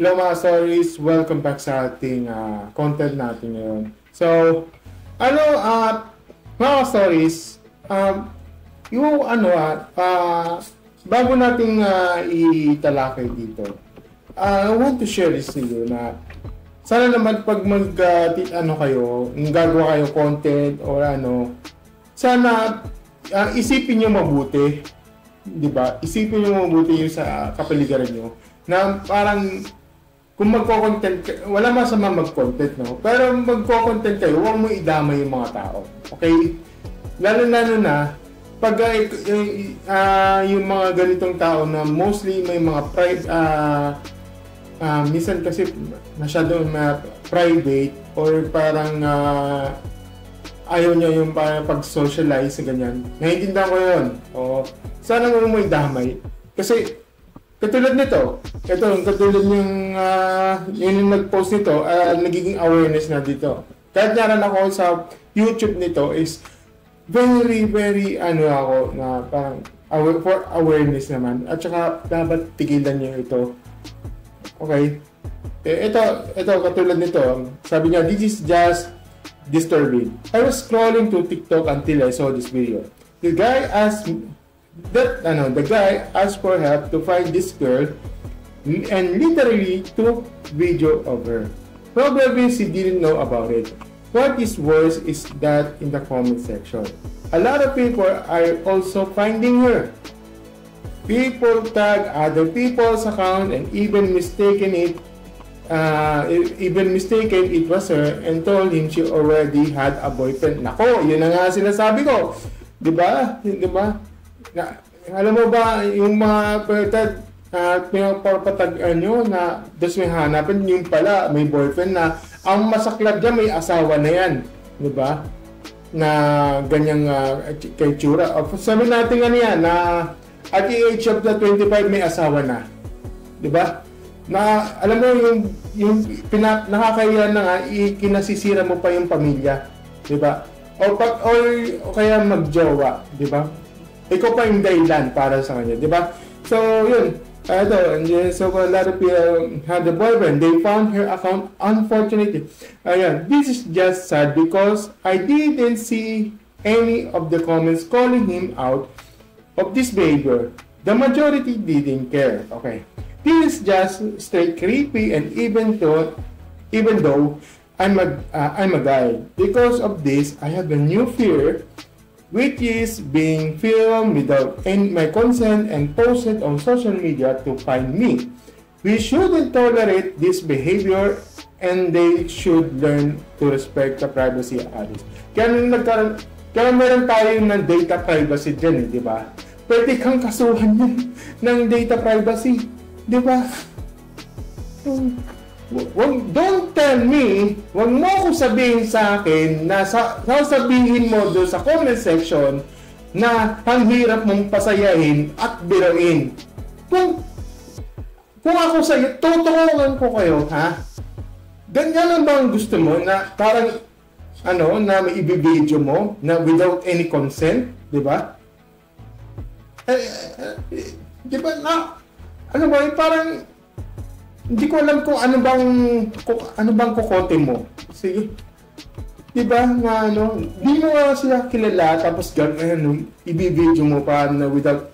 Hello mga stories, welcome back sa ating content natin ngayon. So, ano, mga stories, yung bago nating italakay dito, I want to share this to you na sana naman pag kayo, gagawa kayo content or sana isipin nyo mabuti, di ba? Isipin nyo mabuti yung sa kapaligiran nyo na parang kung magko-content, wala masama mag-content, no? Pero magko-content kayo, huwag mo idama yung mga tao. Okay? Lalo-lalo na, pag yung mga ganitong tao na mostly may mga private, minsan kasi masyadong private or parang ayaw niya yung pag-socialize sa ganyan. Naiintindihan ko yun. O, sana mo idamay. Kasi, katulad nito, katulad yung nag-post nito, nagiging awareness na dito. Kahit naran ako sa YouTube nito is very, very, ako, na parang for awareness naman. At saka, dapat tigilan niyo ito. Okay? Ito, katulad nito, sabi niya, this is just disturbing. I was scrolling to TikTok until I saw this video. The guy asked for help to find this girl and literally took video of her. Probably she didn't know about it. What is worse is that in the comment section, a lot of people are also finding her. People tag other people's account and even mistaken it was her and told him she already had a boyfriend. Nako, yun na nga sinasabi ko. Diba? Alam mo ba, yung mga pinapapatagaan nyo na dos may hanapin, yung pala may boyfriend na ang masaklap dyan, may asawa na yan. Diba? Na ganyang kay tsura. Sabi natin yan na at the age of the 25 may asawa na. Diba? Na alam mo yung nakakaya na nga, kinasisira mo pa yung pamilya. Diba? O kaya magjowa. Diba? Ikaw pa yung dahilan para sa kanya, di ba? So, yun. So a lot of people had a boyfriend. They found her account, unfortunately. This is just sad because I didn't see any of the comments calling him out of this behavior. The majority didn't care. Okay. This is just straight creepy, and even though I'm a guy, because of this, I have a new fear, which is being filmed without my consent and posted on social media to find me. We shouldn't tolerate this behavior and they should learn to respect the privacy of others. Kaya meron tayo ng data privacy dyan, di ba? Pwede kang kasuhan yan ng data privacy, di ba? Don't tell me, wag mo akong sabihin sa akin na sasabihin mo doon sa comment section na ang hirap mong pasayahin at biruin. Kung ako sa'yo, tuturuan ko kayo, ha? Ganyan lang ba ang gusto mo na parang, na may i-video mo na without any consent, di ba? Di ba parang, hindi ko alam kung ano bang kukote mo. Sige. 'Di ba? Hindi mo sila kilala tapos i-video mo pa na without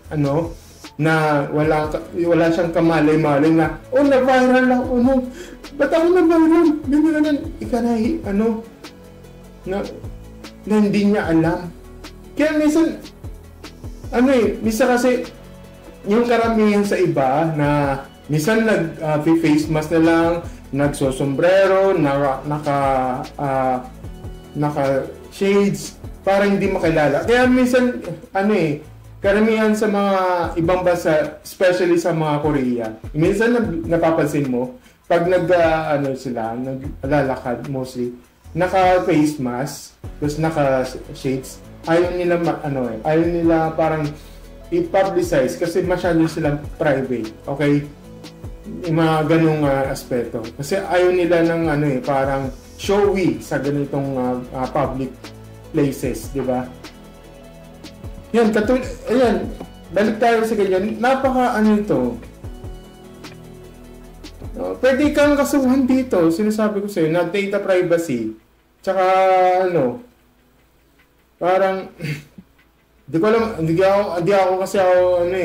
na wala siyang kamalay-malay na na-viral ako ba't ako na-viral? Ganyan na hindi niya alam. Kaya minsan minsan kasi yung karamihan sa iba na minsan face mask na lang, nagsosombrero, naka shades para hindi makilala. Kaya minsan karamihan sa mga ibang bansa, especially sa mga Korea, minsan napapansin mo pag naglalakad mostly, naka face mask, tapos naka shades, ayaw nila parang i-publicize kasi masyado silang private. Okay? Yung mga ganung aspeto. Kasi ayaw nila ng parang showy sa ganitong public places, di ba? Yan, balik tayo sa ganyan. Napaka ito. Pwede kang kasuhan dito. Sinasabi ko sa'yo na data privacy. Tsaka ano, parang di ko alam, hindi ako kasi ako ano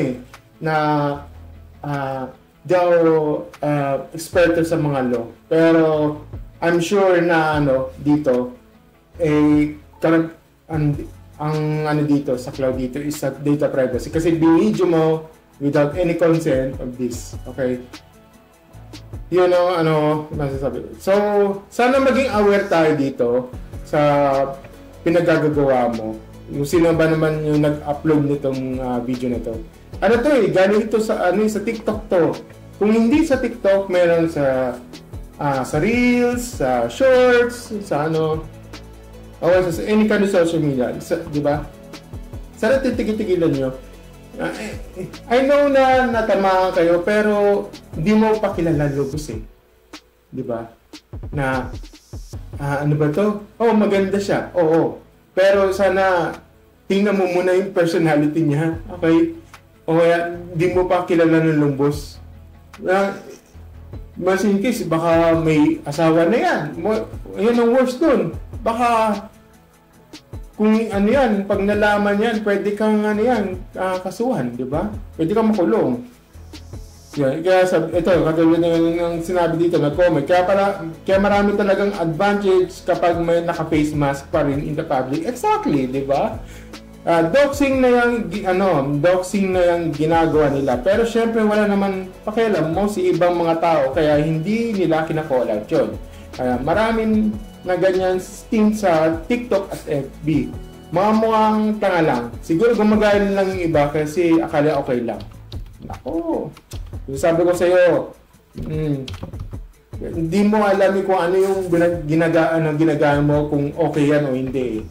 na di ako eksperto sa mga law. Pero I'm sure na ano dito ang ano dito sa cloud dito is sa data privacy kasi binidyo mo without any consent of this. Okay? Yun ang ano masasabi. So, sana maging aware tayo dito sa pinagagagawa mo. Yung sino ba naman yung nag-upload nitong video na to. Ano to galing ito sa sa TikTok to. Kung hindi sa TikTok, meron sa Reels, sa Shorts, sa ano, o sa any kind of social media, di ba? Sana titigil-tigilan nyo. I know na natamaan kayo, pero hindi mo pa kilala lubos di ba? Na, ano ba to? Oh, maganda siya. Oo. Pero sana, tingnan mo muna yung personality niya. Okay? O kaya, hindi mo pa kilala ng lubos. Mas in case, baka may asawa na yan. Yan ang worst dun. Baka, kung ano yan, pag nalaman yan, pwede kang ano yan, kasuhan, di ba? Pwede kang makulong. Yan. Kaya ito, katulad ng sinabi dito, nag-comment. Kaya marami talagang advantage kapag may naka-face mask pa rin in the public. Exactly, di ba? Doxing na yung ginagawa nila. Pero syempre wala naman pakialam mo si ibang mga tao kaya hindi nila kina-call out yun. Kaya maraming na ganyan team sa TikTok at FB. Mga mukhang tanga lang. Siguro gumagaya lang yung iba kasi akala okay lang. Nako. Sabi ko sa iyo, hindi mo alam kung ano yung ginagaya mo kung okay yan o hindi.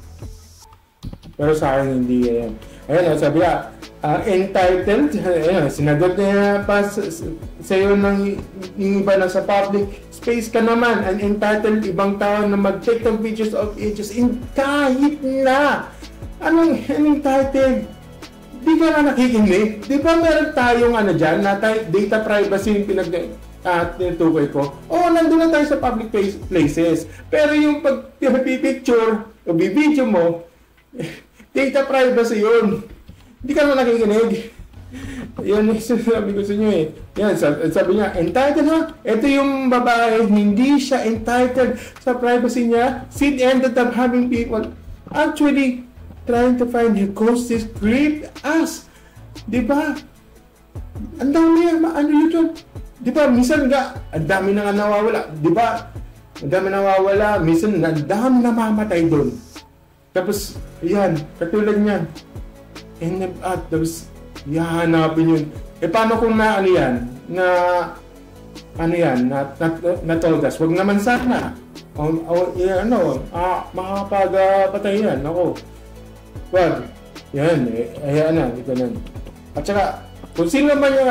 Pero sa akin hindi yan. Ayun, sabi niya, entitled, ayun, sinagot niya pa sa iyo ng iba na sa public space ka naman, an entitled ibang tao na mag-take ng pictures of ages in kahit na. Anong entitled? Di ka na nakikinig. Di ba meron tayong dyan, na data privacy yung tinutukoy ko? Oo, nandun na tayo sa public places. Pero yung pag picture o video mo, data privacy yun. Hindi ka na nakikinig. Yan yung sabi ko sa inyo Yan, sabi niya, entitled ha? Ito yung babae, hindi siya entitled sa privacy niya. Sid ended up having people actually trying to find her closest creep as. Diba? Ang dami yun? Diba? Minsan ang dami na nga nawawala. Diba? Ang dami nawawala. Minsan, ang dami namamatay doon. Tapos, yan, katulad niyan. Tapos, hahanapin yun. Paano kung na told us? Wag naman sana. Makakapagpatay yan. Ako. Wag. Yan, ayan na, ganun. At saka, kung sino man yung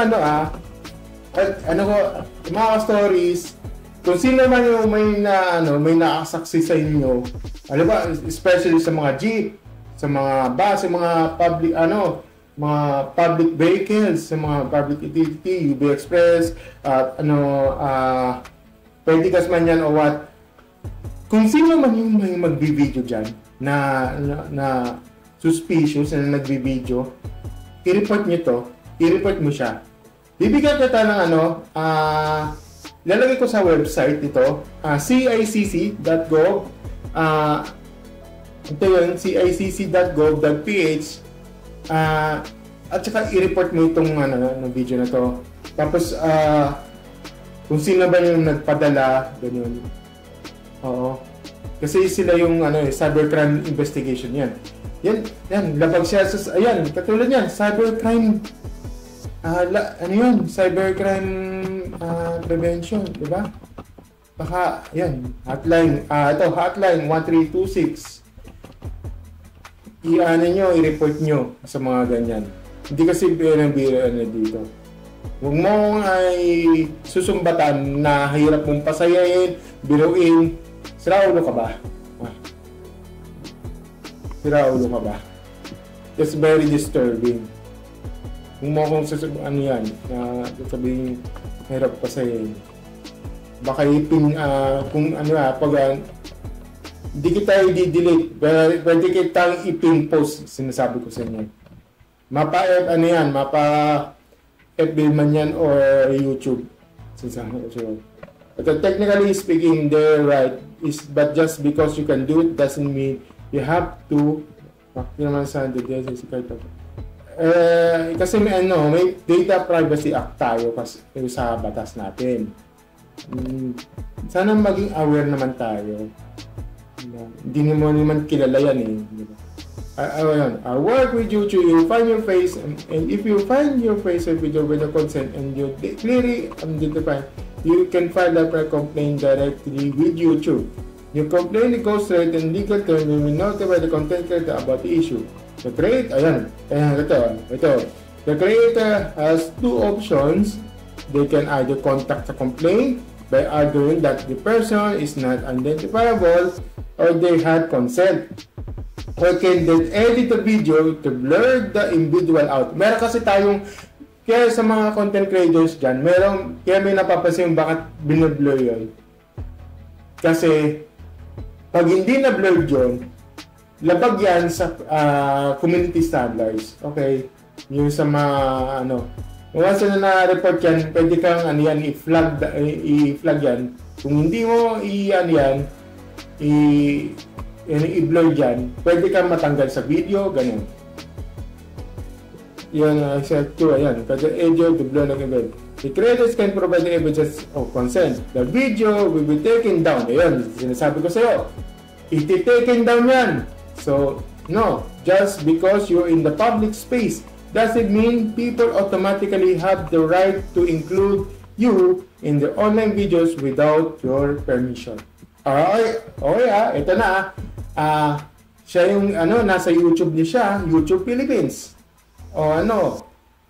mga stories, kung sino man yung may nakasaksi sa inyo, especially sa mga jeep, sa mga bus, sa mga public, mga public vehicles, sa mga public utility, UB Express, pwede gas man yan o what. Kung sino man yung may magbi-video dyan na suspicious na nagbi-video, i-report nyo to, i-report mo siya. Bibigyan kita ng lalagay ko sa website ito, cicc.gov, ito yun, cicc.gov.ph, at saka i-report mo itong video na to. Tapos, kung sino ba yung nagpadala, ganyan. Oo. Kasi sila yung cybercrime investigation yan. Yan, labag siya sa, ayan, katulad yan, cybercrime, cybercrime prevention, di ba? Baka, yan, hotline, hotline 1326. I-report nyo sa mga ganyan. Hindi kasi biro dito. Huwag mong ay susumbatan na hirap mong pasayain, biruin. Sira ulo ka ba? Sira ulo ka ba? It's very disturbing. Kung mo akong sasabihin, na sasabihin, hirap pasayain. baka kung ano pag hindi kita i-delete, pwede kitang i-pin post, sinasabi ko sa inyo. Mapa ano yan, mapa FB man yan or YouTube. Sinasabi ko sa inyo. But technically speaking, they're right. But just because you can do it doesn't mean you have to. Hindi naman sa kasi may Data Privacy Act tayo kasi sa batas natin. Sana maging aware naman tayo. Hindi naman kilala yan eh. I work with YouTube, you find your face, and if you find your face or video with the consent and you clearly identify, you can file a complaint directly with YouTube. Your complaint goes straight in legal terms and will notify the content creator about the issue. The creator, The creator has two options. They can either contact the complaint by arguing that the person is not identifiable or they had consent. Or can then edit the video to blur the individual out. Meron kasi tayong, kaya sa mga content creators dyan, kaya may napapansin bakit binablur yun. Kasi, pag hindi na-blur yun, labag yan sa community standards. Okay? Yung sa mga, once na na-report yan, pwede kang, i-flag yan. Kung hindi mo, i-blur dyan, pwede kang matanggal sa video, ganyan. Yan, set 2, ayan. Kasi audio to blur ng event. The creators can provide the evidence of consent. The video will be taken down. Ayan, sinasabi ko sa'yo. Iti-taken down yan. So, no. Just because you're in the public space doesn't mean people automatically have the right to include you in the online videos without your permission. Okay, ito na. Siya yung, nasa YouTube niya siya, YouTube Philippines.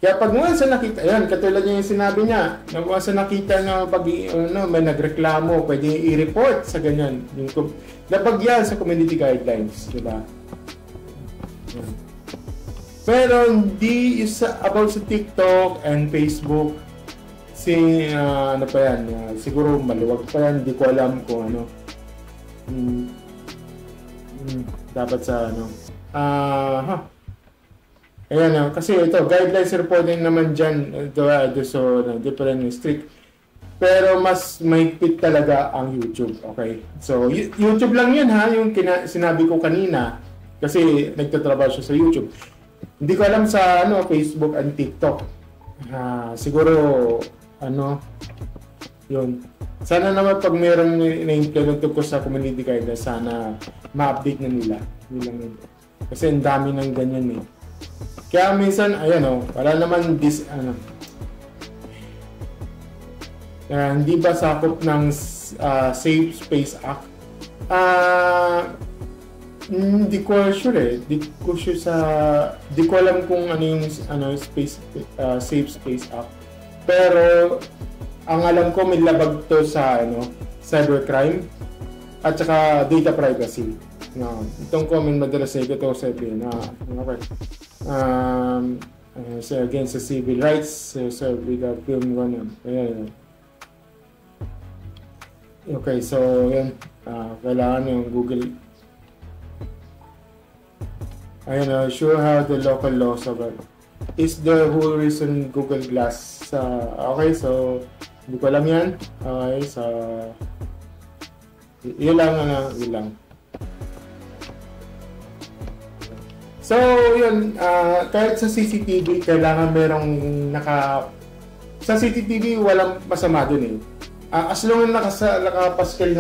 Kaya pag once na nakita, ayan, katulad niya yung sinabi niya, once na nakita na may nagreklamo, pwede i-report sa ganyan. Labag yan sa community guidelines, di ba? Pero hindi about sa TikTok and Facebook, siguro maluwag pa yan, hindi ko alam kung dapat sa ayan, kasi ito, guidelines reporting naman dyan, so different strict. Pero mas mahigpit talaga ang YouTube, okay? So, YouTube lang yun yung sinabi ko kanina, kasi nagtatrabaho siya sa YouTube. Hindi ko alam sa Facebook and TikTok. Siguro, yun. Sana naman pag mayroong na-implement ko sa community guidelines, sana ma-update na nila. Kasi ang dami ng ganyan eh. Kaya minsan, wala naman hindi ba sakop ng Safe Space Act? Hindi ko sure eh. Hindi ko alam kung ano yung Safe Space Act. Pero, ang alam ko may labag to sa cybercrime at saka data privacy. Itong comment madalas ito sabi na okay. So against the civil rights, so with the film one. Ayan. Okay, so yan. Kailangan yung Google. Ayan, sure how the local laws of it. Is the whole reason Google Glass. Okay, so hindi ko alam yan. Okay, so yun lang. So, yun, kahit sa CCTV, kailangan merong sa CCTV, walang masama dun eh. As long as naka-pascal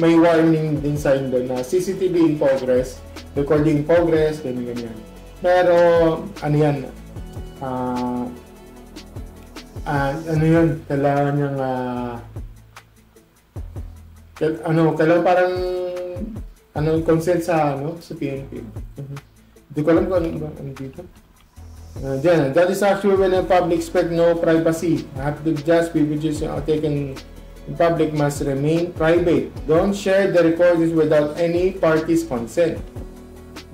may warning din sign doon na CCTV in progress, recording in progress, ganyan. Pero, kailangan niyang, kailangan parang, consent sa PNP. Hindi ko alam kung ano dito. That is actually when the public expect no privacy. After just privileges taken in public must remain private. Don't share the recordings without any party's consent.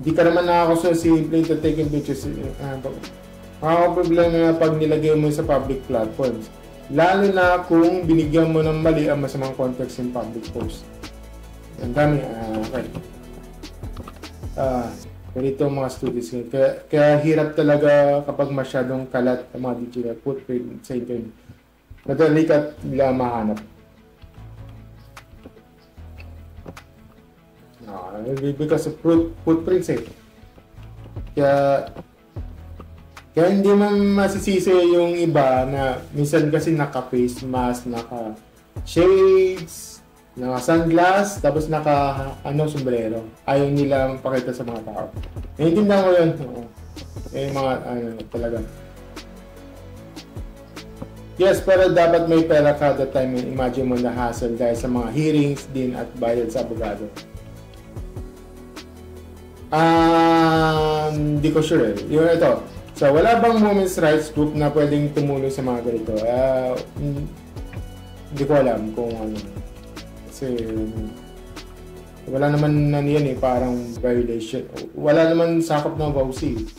Hindi ka naman nakakasimple to taking pictures. Problema pag nilagay mo sa public platforms. Lalo na kung binigyan mo ng mali ang masamang context in public post. Ang dami. Okay. Ganito mga students. Kaya hirap talaga kapag masyadong kalat ang mga digital footprint sa internet. Madali ka nila mahanap. Because of footprints eh. Kaya hindi man masisisi yung iba na minsan kasi naka-face mask, naka-shades, naka-sunglass, tapos sombrero. Ayaw nilang pakita sa mga tao. Naiintindihan ko yun. Mga talaga. Yes, pero dapat may pera kada time. Imagine mo na hassle dahil sa mga hearings din at bayad sa abogado. Hindi ko sure eh. Yung ito. So, wala bang women's rights group na pwedeng tumulong sa mga ganito? Hindi ko alam kung ano. Kasi, wala naman yan eh, parang violation. Wala naman sakop ng VAUSI.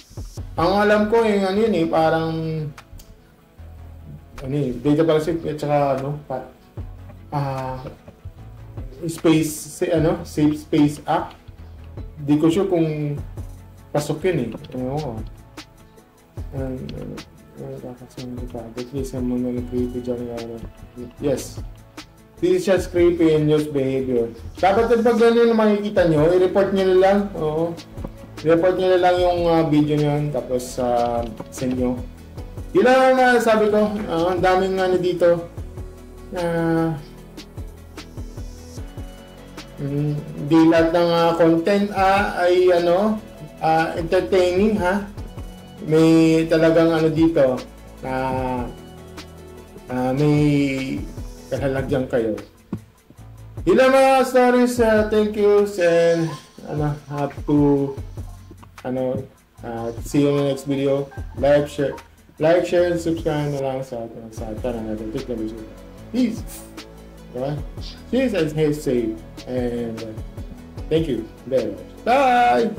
Ang alam ko yung yun eh, parang data privacy at saka Safe Space Act. Di ko sure kung pasok yun eh. Yes. This is just creepy and news behavior. Dapat pag gano'n makikita nyo, i-report nyo na lang. Oo. I-report nyo na lang yung video nyo tapos send nyo. Yun lang na sabi ko. Ang daming dito. Di lahat ng content ay entertaining ha. May talagang dito may kahalagyan kayo. Yun lang mga stories. Thank you and have to see you in the next video. Like, share, and subscribe na lang sa channel natin. Peace. Right? Cheers and stay safe. And thank you very much. Bye!